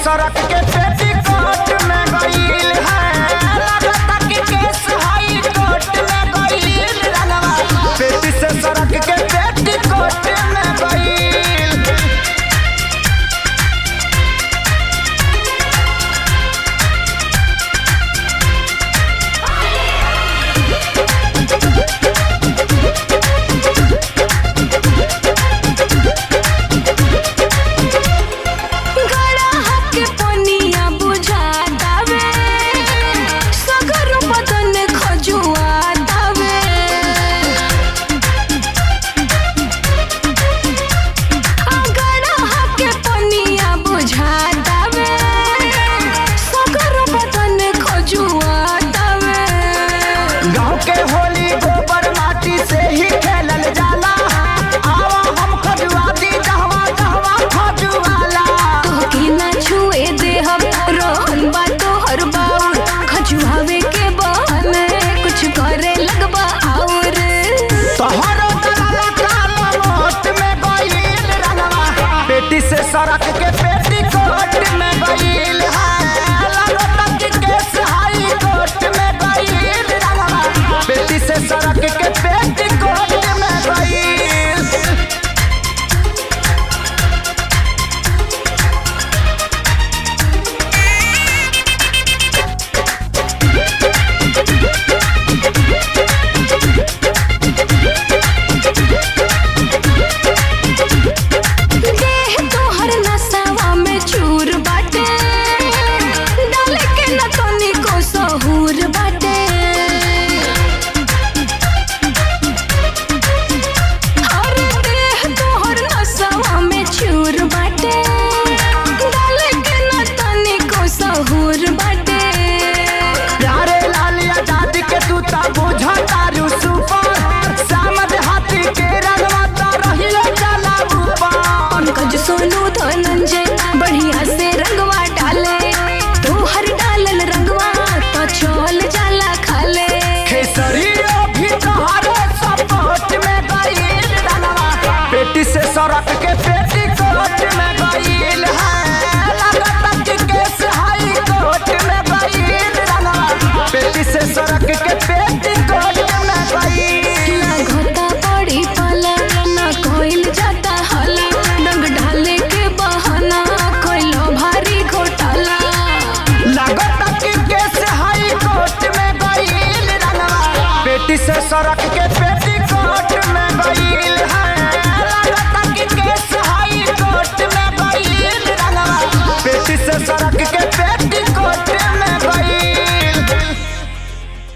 सड़क के पेटीकोट में गईल है, लगता कि केस हाई कोर्ट में गईल रंगवा, पेटी से सड़क के पेटीकोट में गईल। गाँव के होली गोबर माटी से ही खेलल जाला, आवा हम खजुआ दी जहवा जहवा खजुआला। तोहके ना छुए दे हम रोहन बा तोहर बाउर, खजुआवे के बहाने कुछ करे लगबा और तोहरो दलाला काला मोट में गईल रंगवा, पेटी से सड़क के पेटीकोट में गईल है, लगता कि केस हाई कोर्ट में गईल रंगवा, पेटी से सड़क के पेटीकोट में गईल। देह तोहर नसावा में चूर बाटे, डाले के न तनिको सहूर बाटे। और देह तोहर नसावा में चूर बाटे, डाले के न तनिको सहूर बाटे। प्यारे लाल आजादी के तू ता बुझा तारू सुपर, सामद हाथी के रंगवा ता रहिए चला ऊपर। पंकज सोनू धनंजय बढ़िया से रंगवा डाले, तोहर डालल रंगवा तो चल जाला खाले। खेसरियो भी तोहरे सपोर्ट में गईल रंगवा, पेटी से सड़क के पेटीकोट में गईल है, लगता कि केस हाई कोर्ट में गईल रंगवा, पेटी से सड़क के पेटीकोट में गईल। लागता पड़ी पाला ना कोइल जाता हाला, रंग डाले के बहाना कोइलो भारी घोटाला। लगता कि केस हाई कोर्ट में गईल रंगवा, पेटी से सड़क के